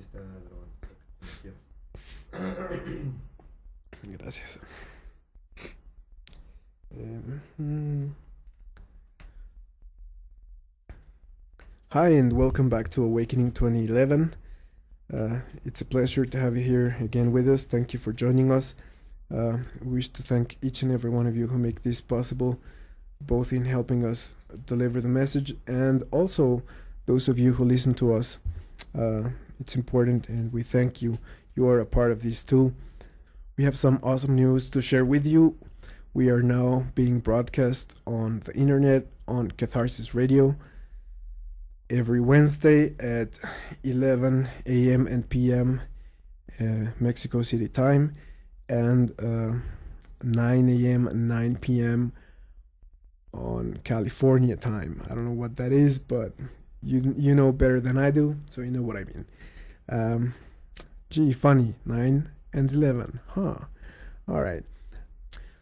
está grabando. Gracias. Hi, and welcome back to Awakening 2011. It's a pleasure to have you here again with us. Thank you for joining us. We wish to thank each and every one of you who make this possible, both in helping us deliver the message and also those of you who listen to us. It's important, and we thank you. You are a part of this too. We have some awesome news to share with you. We are now being broadcast on the internet on Catharsis Radio every Wednesday at 11 a.m. and p.m. Mexico City time, and 9 a.m. and 9 p.m. on California time. I don't know what that is, but you know better than I do, so you know what I mean. Gee, funny, 9 and 11, huh? All right.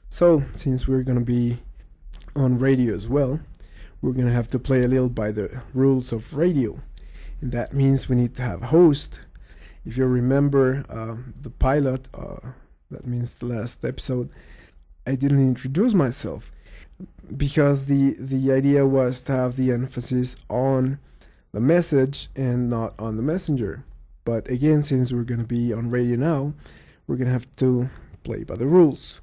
So, since we're gonna be on radio as well, we're gonna have to play a little by the rules of radio, and that means we need to have a host. If you remember the pilot, that means the last episode, I didn't introduce myself because the idea was to have the emphasis on the message and not on the messenger. But again, since we're gonna be on radio now, we're gonna have to play by the rules.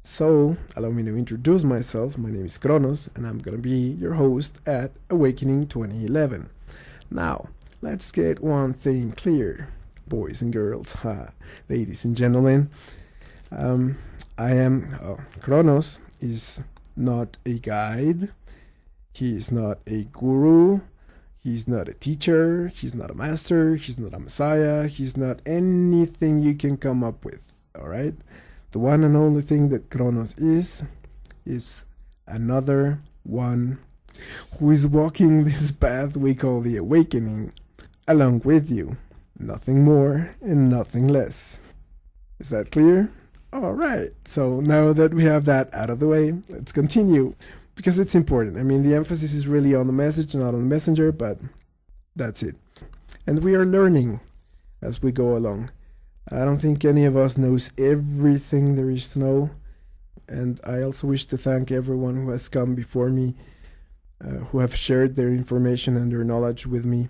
So, allow me to introduce myself. My name is Kronos, and I'm gonna be your host at Awakening 2011. Now, let's get one thing clear, boys and girls, ladies and gentlemen. Kronos is not a guide. He is not a guru. He's not a teacher. He's not a master. He's not a messiah. He's not anything you can come up with, all right? The one and only thing that Kronos is another one who is walking this path we call the awakening along with you. Nothing more and nothing less. Is that clear? All right. So now that we have that out of the way, let's continue because it's important. I mean, the emphasis is really on the message, not on the messenger, but that's it. And we are learning as we go along. I don't think any of us knows everything there is to know, and I also wish to thank everyone who has come before me, who have shared their information and their knowledge with me,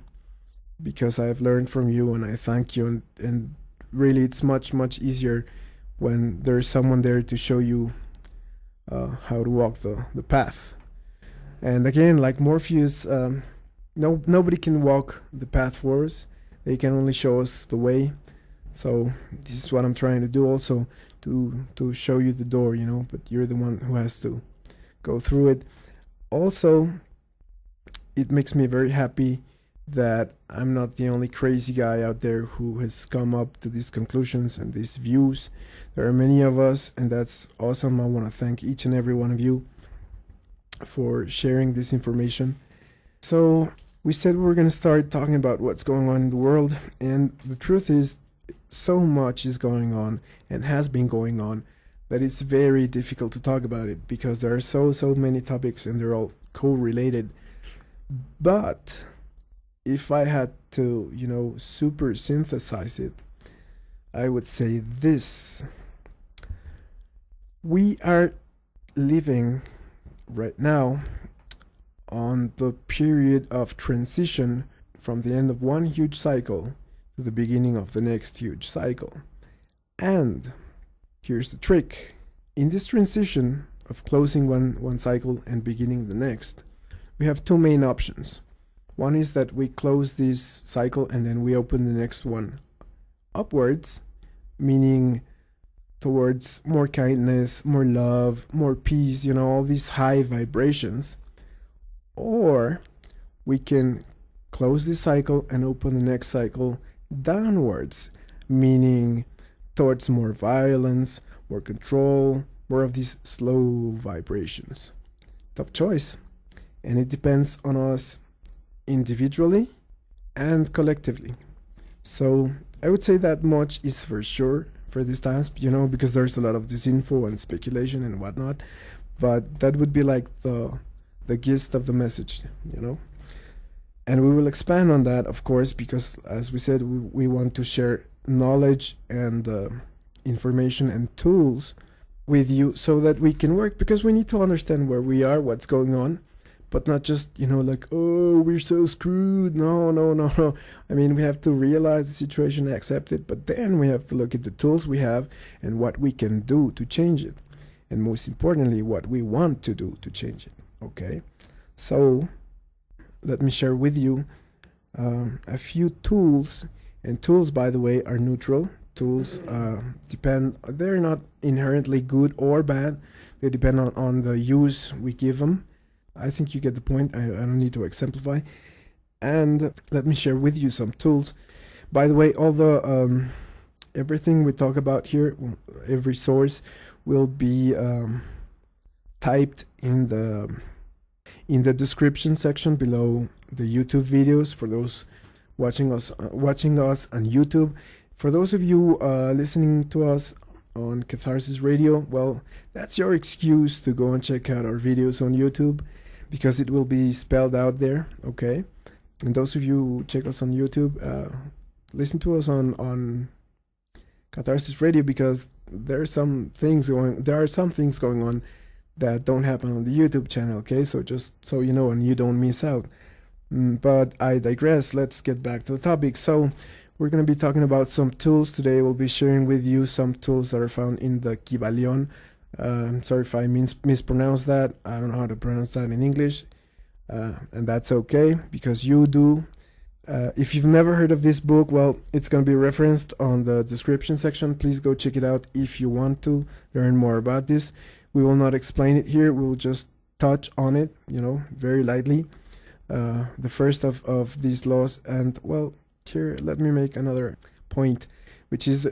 because I have learned from you, and I thank you. And really, it's much, much easier when there's someone there to show you how to walk the path. And again, like Morpheus, nobody can walk the path for us. They can only show us the way. So this is what I'm trying to do also, to show you the door, but you're the one who has to go through it. Also, it makes me very happy that I'm not the only crazy guy out there who has come up to these conclusions and these views. There are many of us, and that's awesome. I want to thank each and every one of you for sharing this information. So we said we were going to start talking about what's going on in the world, and the truth is, so much is going on and has been going on that it's very difficult to talk about it because there are so many topics and they're all correlated. But if I had to, super synthesize it, I would say this. We are living right now on the period of transition from the end of one huge cycle to the beginning of the next huge cycle. And here's the trick. In this transition of closing one cycle and beginning the next, we have two main options. One is that we close this cycle and then we open the next one upwards, meaning towards more kindness, more love, more peace, all these high vibrations. Or we can close this cycle and open the next cycle downwards, meaning towards more violence, more control, more of these slow vibrations. Tough choice. And it depends on us individually and collectively. So I would say that much is for sure for these times, because there's a lot of disinfo and speculation and whatnot. But that would be like the gist of the message, And we will expand on that, of course, because as we said, we want to share knowledge and information and tools with you so that we can work, because we need to understand where we are, what's going on, but not just, like, oh, we're so screwed. No, no, no, no. I mean, we have to realize the situation, accept it, but then we have to look at the tools we have and what we can do to change it. And most importantly, what we want to do to change it. Okay? So let me share with you a few tools. And tools, by the way, are neutral. Tools they're not inherently good or bad. They depend on the use we give them. I think you get the point. I don't need to exemplify. And let me share with you some tools. By the way, all the everything we talk about here, every source will be typed in the description section below the YouTube videos for those watching us on YouTube. For those of you listening to us on Catharsis Radio, well, that's your excuse to go and check out our videos on YouTube, because it will be spelled out there, okay? And those of you who check us on YouTube, listen to us on Catharsis Radio, because there are some things going on that don't happen on the YouTube channel, okay? So just so you know and you don't miss out. But I digress. Let's get back to the topic. So we're going to be talking about some tools today. We'll be sharing with you some tools that are found in the Kybalion. I'm sorry if I mispronounce that. I don't know how to pronounce that in English. And that's okay, because you do. If you've never heard of this book, well, it's going to be referenced on the description section. Please go check it out if you want to learn more about this. We will not explain it here. We will just touch on it, very lightly. The first of these laws. And, well, here, let me make another point, which is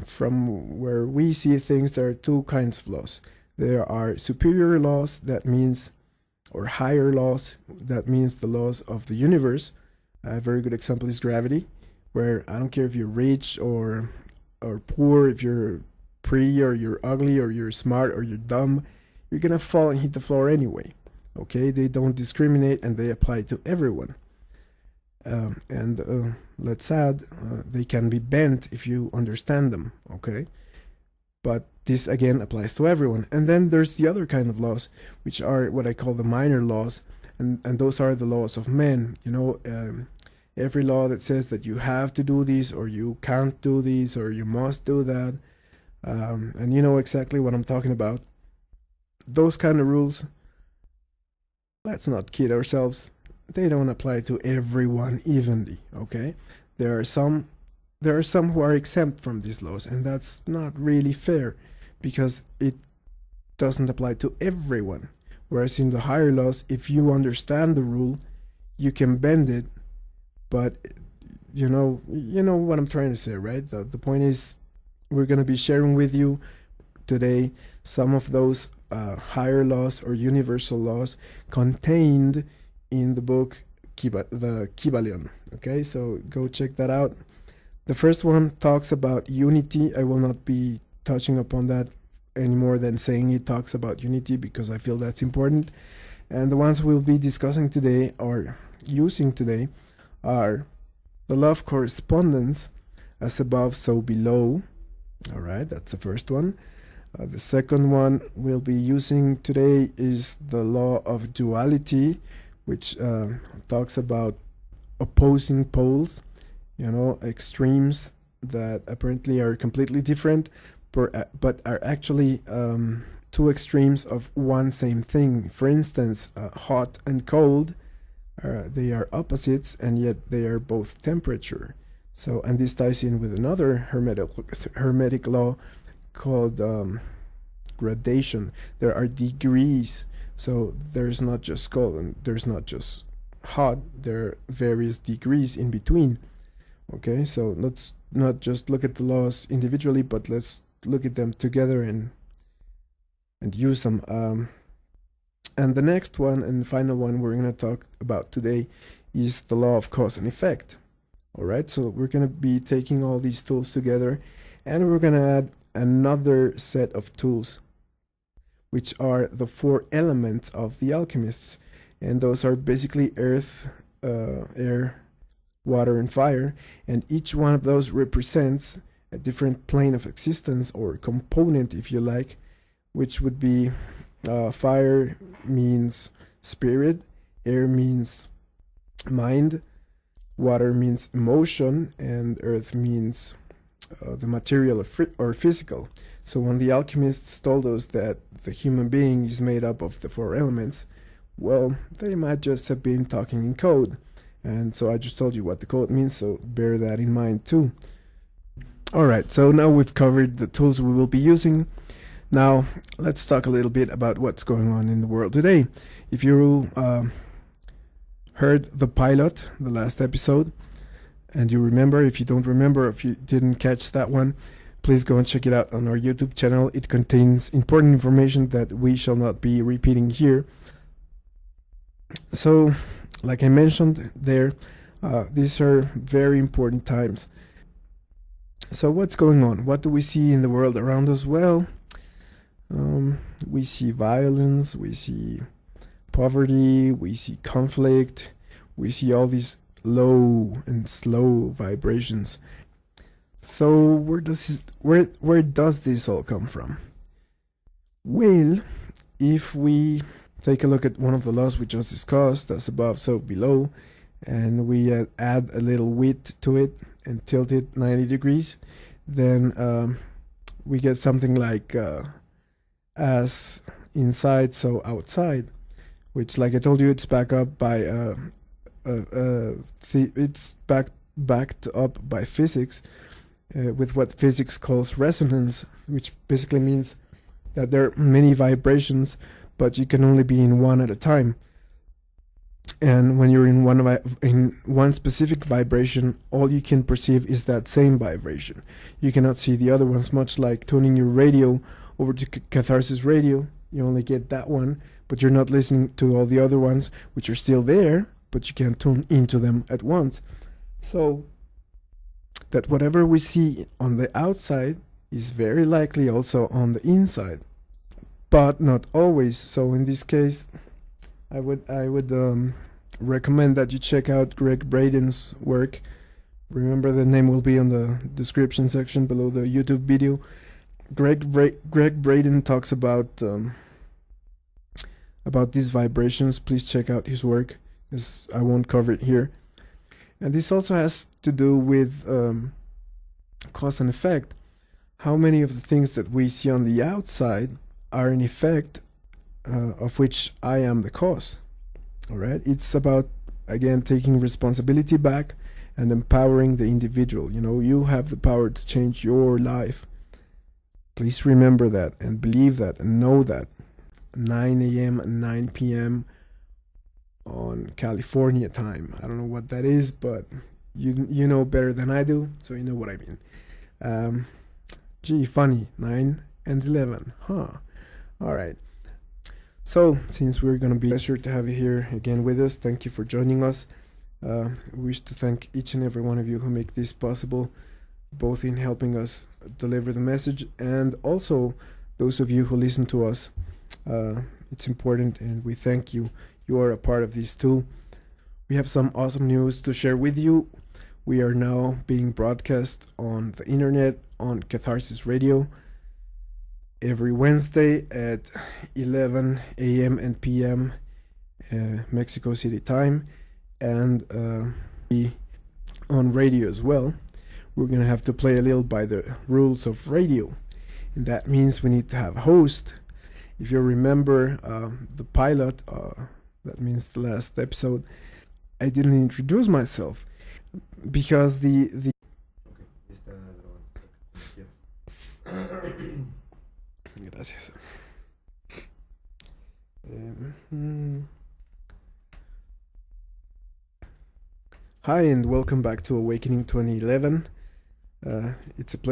from where we see things, there are two kinds of laws. There are superior laws, that means, or higher laws, that means the laws of the universe. A very good example is gravity, where I don't care if you're rich or poor, if you're pretty or you're ugly or you're smart or you're dumb, you're gonna fall and hit the floor anyway. Okay, they don't discriminate and they apply to everyone. And let's add, they can be bent if you understand them. Okay, but this again applies to everyone. And then there's the other kind of laws, which are what I call the minor laws, and those are the laws of men. Every law that says that you have to do this, or you can't do this, or you must do that, and you know exactly what I'm talking about. Those kind of rules, let's not kid ourselves, they don't apply to everyone evenly. Okay, there are some who are exempt from these laws, and that's not really fair, because it doesn't apply to everyone. Whereas in the higher laws, if you understand the rule, you can bend it. But you know what I'm trying to say, right? The point is, we're going to be sharing with you today some of those higher laws or universal laws contained in the book the Kybalion. Okay, so go check that out. The first one talks about unity. I will not be touching upon that any more than saying it talks about unity, because I feel that's important. And the ones we'll be discussing today or using today are the law of correspondence, as above so below. All right, that's the first one. The second one we'll be using today is the law of duality, which talks about opposing poles, extremes that apparently are completely different, but are actually two extremes of one same thing. For instance, hot and cold, they are opposites, and yet they are both temperature. So, and this ties in with another hermetic law called gradation. There are degrees. So there's not just cold and there's not just hot. There are various degrees in between. Okay, so let's not just look at the laws individually, but let's look at them together and use them. And the next one and final one we're going to talk about today is the law of cause and effect. All right, so we're going to be taking all these tools together, and we're going to add another set of tools, which are the 4 elements of the alchemists. And those are basically earth, air, water, and fire, and each one of those represents a different plane of existence, or component, if you like, which would be fire means spirit, air means mind, water means emotion, and earth means the material or physical. So when the alchemists told us that the human being is made up of the four elements, well, they might just have been talking in code. And so I just told you what the code means, so bear that in mind too. Alright, so now we've covered the tools we will be using. Now, let's talk a little bit about what's going on in the world today. If you heard the pilot, the last episode, and you remember, if you don't remember, if you didn't catch that one, please go and check it out on our YouTube channel. It contains important information that we shall not be repeating here. So, like I mentioned there, these are very important times. So what's going on? What do we see in the world around us? Well, we see violence, we see poverty, we see conflict, we see all these low and slow vibrations. So where does this all come from? Well, if we take a look at one of the laws we just discussed, as above so below, and we add a little width to it and tilt it 90 degrees, then we get something like as inside so outside, which, like I told you, it's backed up by it's backed up by physics, with what physics calls resonance, which basically means that there are many vibrations, but you can only be in one at a time. And when you're in one specific vibration, all you can perceive is that same vibration. You cannot see the other ones, much like tuning your radio over to Catharsis Radio. You only get that one, but you're not listening to all the other ones, which are still there, but you can't tune into them at once. So that whatever we see on the outside is very likely also on the inside, but not always. So in this case, I would recommend that you check out Greg Braden's work. Remember, the name will be on the description section below the YouTube video. Greg Braden talks about these vibrations. Please check out his work, because I won't cover it here. And this also has to do with cause and effect. How many of the things that we see on the outside are an effect of which I am the cause? All right, it's about, again, taking responsibility back and empowering the individual. You know, you have the power to change your life. Please remember that and believe that and know that. 9 a.m. and 9 p.m. on California time. I don't know what that is, but you know better than I do, so you know what I mean. Gee, funny, 9 and 11, huh? All right. So, since we're going to be a pleasure to have you here again with us, thank you for joining us. We wish to thank each and every one of you who make this possible, both in helping us deliver the message and also those of you who listen to us. It's important, and we thank you. You are a part of this too. We have some awesome news to share with you. We are now being broadcast on the internet on Catharsis Radio every Wednesday at 11 a.m. and p.m. Mexico City time, and on radio as well. We're going to have to play a little by the rules of radio, and that means we need to have a host. If you remember the pilot, that means the last episode, I didn't introduce myself because the Gracias. Hi, and welcome back to Awakening 2011. It's a pleasure.